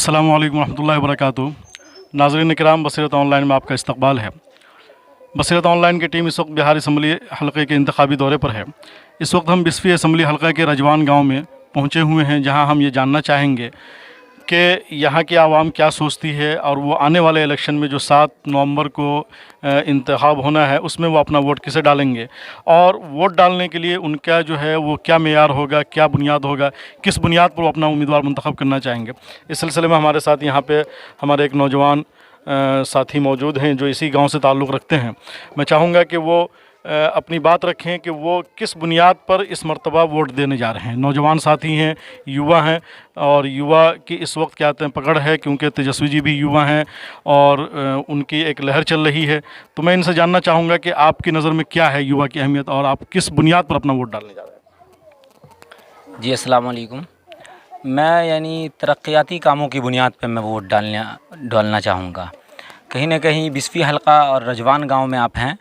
अस्सलामु अलैकुम रहमतुल्लाहि व बरकातुहू। नाज़रीन किराम, बसीरत ऑनलाइन में आपका इस्तकबाल है। बसीरत ऑनलाइन की टीम इस वक्त बिहार असम्बली हलक़े के इंतखाबी दौरे पर है। इस वक्त हम 20वीं असम्बली हलक़े के रजवान गाँव में पहुँचे हुए हैं, जहाँ हम ये जानना चाहेंगे कि यहाँ की आवाम क्या सोचती है और वो आने वाले इलेक्शन में जो 7 नवंबर को इंतखाब होना है उसमें वो अपना वोट किसे डालेंगे और वोट डालने के लिए उनका जो है वो क्या मेयार होगा, क्या बुनियाद होगा, किस बुनियाद पर वो अपना उम्मीदवार मुंतखब करना चाहेंगे। इस सिलसिले में हमारे साथ यहाँ पे हमारे एक नौजवान साथी मौजूद हैं जो इसी गाँव से ताल्लुक़ रखते हैं। मैं चाहूँगा कि वो अपनी बात रखें कि वो किस बुनियाद पर इस मरतबा वोट देने जा रहे हैं। नौजवान साथी हैं, युवा हैं और युवा की इस वक्त क्या कहते हैं पकड़ है, क्योंकि तेजस्वी जी भी युवा हैं और उनकी एक लहर चल रही है। तो मैं इनसे जानना चाहूँगा कि आपकी नज़र में क्या है युवा की अहमियत और आप किस बुनियाद पर अपना वोट डालने जा रहे हैं। जी अस्सलाम वालेकुम। मैं यानी तरक्याती कामों की बुनियाद पर मैं वोट डालना चाहूँगा। कहीं ना कहीं 20वीं हलका और रजवान गांव में आप हैं।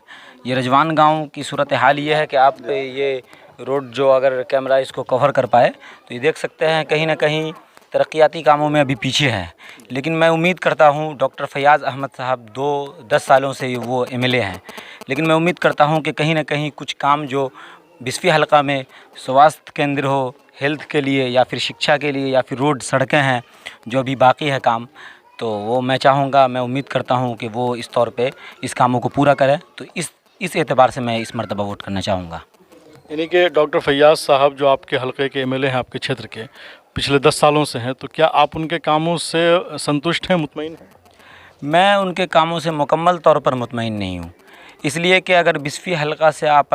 ये रजवान गांव की सूरत हाल ये है कि आप ये रोड जो अगर कैमरा इसको कवर कर पाए तो ये देख सकते हैं कहीं ना कहीं तरक्याती कामों में अभी पीछे है। लेकिन मैं उम्मीद करता हूँ डॉक्टर फैयाज़ अहमद साहब 10 सालों से वो एमएलए हैं, लेकिन मैं उम्मीद करता हूँ कि कहीं ना कहीं कुछ काम जो 20वीं हलका में स्वास्थ्य केंद्र हो, हेल्थ के लिए या फिर शिक्षा के लिए या फिर रोड सड़कें हैं जो अभी बाकी है काम, तो वो मैं चाहूँगा, मैं उम्मीद करता हूँ कि वो इस तौर पे इस कामों को पूरा करें। तो इस एतबार से मैं इस मरतबा वोट करना चाहूँगा। यानी कि डॉक्टर फैयाज़ साहब जो आपके हलक़े के एमएलए हैं, आपके क्षेत्र के पिछले 10 सालों से हैं, तो क्या आप उनके कामों से संतुष्ट हैं, मुतमईन हैं? मैं उनके कामों से मुकम्मल तौर पर मुतमईन नहीं हूँ, इसलिए कि अगर 20वीं हलका से आप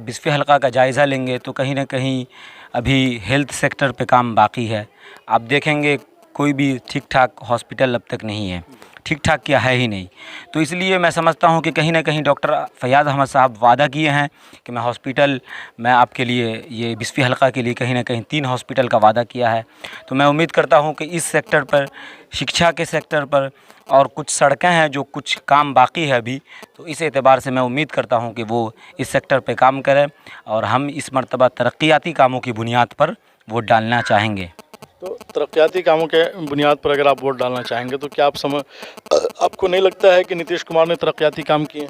20वीं हलका का जायज़ा लेंगे तो कहीं ना कहीं अभी हेल्थ सेक्टर पे काम बाकी है। आप देखेंगे कोई भी ठीक ठाक हॉस्पिटल अब तक नहीं है, ठीक ठाक क्या है ही नहीं। तो इसलिए मैं समझता हूँ कि कहीं ना कहीं डॉक्टर फैयाज़ अहमद साहब वादा किए हैं कि मैं आपके लिए ये 20वीं हलका के लिए कहीं ना कहीं 3 हॉस्पिटल का वादा किया है। तो मैं उम्मीद करता हूँ कि इस सेक्टर पर, शिक्षा के सेक्टर पर और कुछ सड़कें हैं जो कुछ काम बाकी है अभी, तो इस एतबार से मैं उम्मीद करता हूँ कि वो इस सेक्टर पर काम करें और हम इस मरतबा तरक्याती कामों की बुनियाद पर वोट डालना चाहेंगे। तो तरक्याती कामों के बुनियाद पर अगर आप वोट डालना चाहेंगे तो क्या आपको नहीं लगता है कि नीतीश कुमार ने तरक्याती काम किए हैं?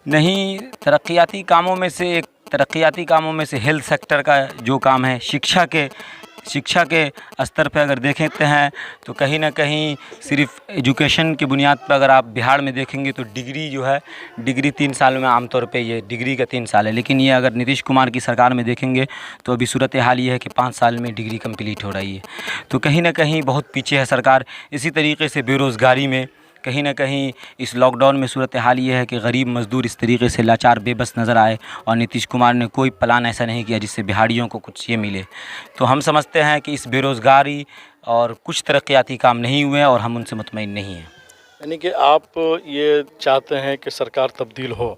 नहीं, तरक्याती कामों में से हेल्थ सेक्टर का जो काम है, शिक्षा के स्तर पे अगर देखते हैं तो कहीं ना कहीं सिर्फ एजुकेशन की बुनियाद पर अगर आप बिहार में देखेंगे तो डिग्री 3 सालों में आमतौर पे ये डिग्री का 3 साल है। लेकिन ये अगर नीतीश कुमार की सरकार में देखेंगे तो अभी सूरत हाल ये है कि 5 साल में डिग्री कंप्लीट हो रही है। तो कहीं ना कहीं बहुत पीछे है सरकार। इसी तरीके से बेरोज़गारी में कहीं ना कहीं इस लॉकडाउन में सूरत हाल ये है कि गरीब मज़दूर इस तरीके से लाचार बेबस नज़र आए और नीतीश कुमार ने कोई प्लान ऐसा नहीं किया जिससे बिहारियों को कुछ ये मिले। तो हम समझते हैं कि इस बेरोज़गारी और कुछ तरक्याती काम नहीं हुए और हम उनसे मुतमईन नहीं हैं। यानी कि आप ये चाहते हैं कि सरकार तब्दील हो?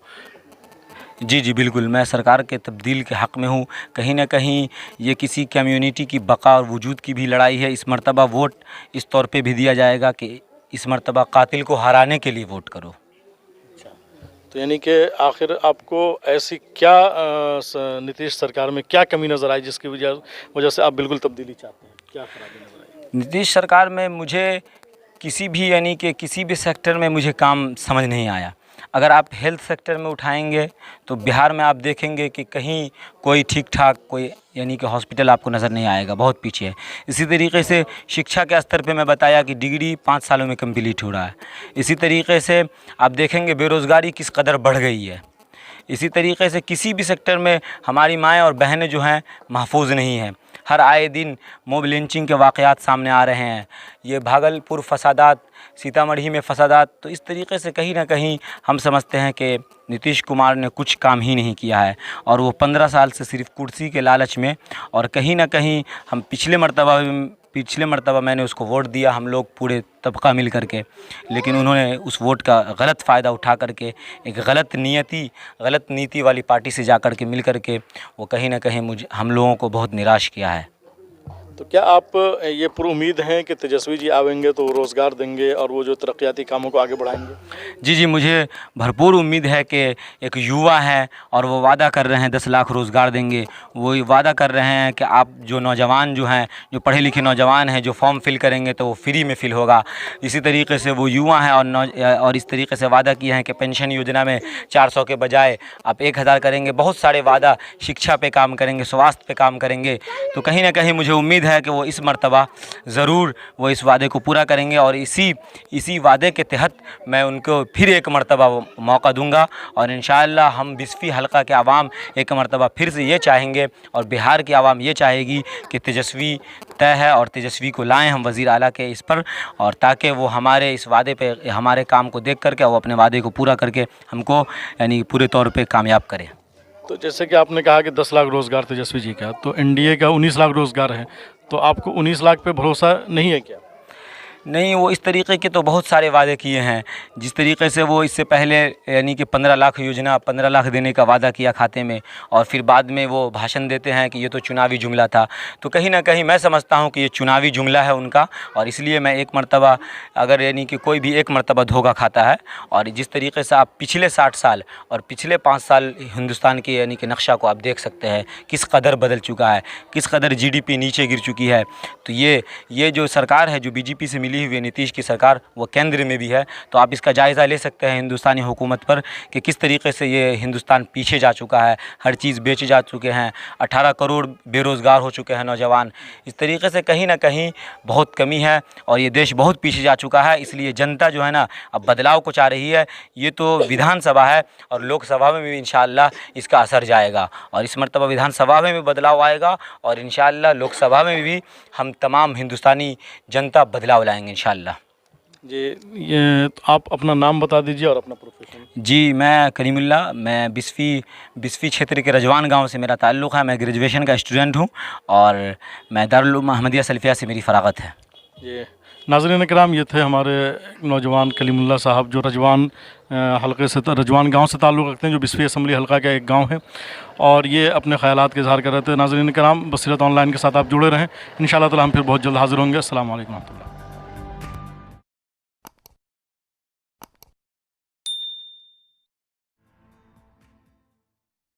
जी बिल्कुल, मैं सरकार के तब्दील के हक़ में हूँ। कहीं ना कहीं ये किसी कम्युनिटी की बका और वजूद की भी लड़ाई है। इस मरतबा वोट इस तौर पे भी दिया जाएगा कि इस मरतबा कातिल को हराने के लिए वोट करो। अच्छा, तो यानी कि आखिर आपको ऐसी क्या नीतीश सरकार में क्या कमी नज़र आई जिसकी वजह से आप बिल्कुल तब्दीली चाहते हैं? क्या खराबी नज़र आई नीतीश सरकार में? मुझे किसी भी सेक्टर में मुझे काम समझ नहीं आया। अगर आप हेल्थ सेक्टर में उठाएंगे तो बिहार में आप देखेंगे कि कहीं कोई ठीक ठाक हॉस्पिटल आपको नज़र नहीं आएगा, बहुत पीछे है। इसी तरीके से शिक्षा के स्तर पे मैं बताया कि डिग्री 5 सालों में कंप्लीट हो रहा है। इसी तरीके से आप देखेंगे बेरोज़गारी किस कदर बढ़ गई है। इसी तरीके से किसी भी सेक्टर में हमारी माएँ और बहनें जो हैं महफूज नहीं हैं। हर आए दिन मॉब लिंचिंग के वाक़यात सामने आ रहे हैं। ये भागलपुर फसादात, सीतामढ़ी में फसादात। तो इस तरीके से कहीं ना कहीं हम समझते हैं कि नीतीश कुमार ने कुछ काम ही नहीं किया है और वो 15 साल से सिर्फ कुर्सी के लालच में, और कहीं ना कहीं हम पिछले मरतबा मैंने उसको वोट दिया, हम लोग पूरे तबका मिल करके, लेकिन उन्होंने उस वोट का गलत फ़ायदा उठा करके एक गलत नीति वाली पार्टी से जा कर के मिल करके वो कहीं ना कहीं हम लोगों को बहुत निराश किया है। तो क्या आप ये पूरी उम्मीद है कि तेजस्वी जी आवेंगे तो रोज़गार देंगे और वो जो तरक्याती कामों को आगे बढ़ाएंगे? जी जी, मुझे भरपूर उम्मीद है कि एक युवा है और वो वादा कर रहे हैं 10 लाख रोज़गार देंगे। वो ये वादा कर रहे हैं कि आप जो नौजवान जो हैं, जो पढ़े लिखे नौजवान हैं, जो फॉर्म फिल करेंगे तो वो फ्री में फिल होगा। इसी तरीके से वो युवा हैं और इस तरीके से वादा किए हैं कि पेंशन योजना में 400 के बजाय आप 1000 करेंगे। बहुत सारे वादा, शिक्षा पे काम करेंगे, स्वास्थ्य पे काम करेंगे। तो कहीं ना कहीं मुझे उम्मीद है कि वो इस मर्तबा ज़रूर वो इस वादे को पूरा करेंगे और इसी वादे के तहत मैं उनको फिर एक मर्तबा मौका दूंगा और इंशाअल्लाह हम 20वीं हल्का के आवाम एक मर्तबा फिर से ये चाहेंगे और बिहार की आवाम ये चाहेगी कि तेजस्वी तय है और तेजस्वी को लाएं हम वज़ीर आला के इस पर, और ताकि वो हमारे इस वादे पे, हमारे काम को देख करके वो अपने वादे को पूरा करके हमको यानी पूरे तौर पे कामयाब करें। तो जैसे कि आपने कहा कि 10 लाख रोज़गार तेजस्वी जी का, तो एनडीए का 19 लाख रोज़गार है, तो आपको 19 लाख पे भरोसा नहीं है क्या? नहीं, वो इस तरीके के तो बहुत सारे वादे किए हैं। जिस तरीके से वो इससे पहले यानी कि 15 लाख योजना, 15 लाख देने का वादा किया खाते में, और फिर बाद में वो भाषण देते हैं कि ये तो चुनावी जुमला था। तो कहीं ना कहीं मैं समझता हूँ कि ये चुनावी जुमला है उनका, और इसलिए मैं एक मर्तबा, अगर यानी कि कोई भी एक मर्तबा धोखा खाता है, और जिस तरीके से आप पिछले 60 साल और पिछले 5 साल हिंदुस्तान के यानी कि नक्शा को आप देख सकते हैं किस कदर बदल चुका है, किस कदर जीडीपी नीचे गिर चुकी है। तो ये जो सरकार है, जो बीजेपी से मिली हुई नीतीश की सरकार, वो केंद्र में भी है। तो आप इसका जायज़ा ले सकते हैं हिंदुस्तानी हुकूमत पर कि किस तरीके से ये हिंदुस्तान पीछे जा चुका है, हर चीज़ बेचे जा चुके हैं, 18 करोड़ बेरोज़गार हो चुके हैं नौजवान। इस तरीके से कहीं ना कहीं बहुत कमी है और ये देश बहुत पीछे जा चुका है। इसलिए जनता जो है ना अब बदलाव को चाह रही है। ये तो विधानसभा है और लोकसभा में भी इंशाअल्लाह इसका असर जाएगा, और इस मरतबा विधानसभा में भी बदलाव आएगा और इंशाअल्लाह लोकसभा में भी हम तमाम हिंदुस्तानी जनता बदलाव लाएंगे इंशाअल्लाह। जी, ये तो आप अपना नाम बता दीजिए और अपना प्रोफेशन। जी, मैं करीमुल्ला, मैं 20वीं क्षेत्र के रजवान गांव से मेरा ताल्लुक़ है। मैं ग्रेजुएशन का स्टूडेंट हूं और मैं दारुल उलूम अहमदिया सल्फिया से मेरी फ़रागत है। ये नाज़रीन किराम, ये थे हमारे नौजवान कलीमुल्लाह साहब जो रजवान हलके से, रजवान गांव से ताल्लुक़ रखते हैं, जो 20वीं असम्बली हलका का एक गांव है, और ये अपने ख़यालात के इज़हार कर रहे थे। नाज़रीन किराम, बसीरत ऑनलाइन के साथ आप जुड़े रहें। इंशाअल्लाह ताला हम फिर बहुत जल्द हाज़िर होंगे। अस्सलाम वालेकुम।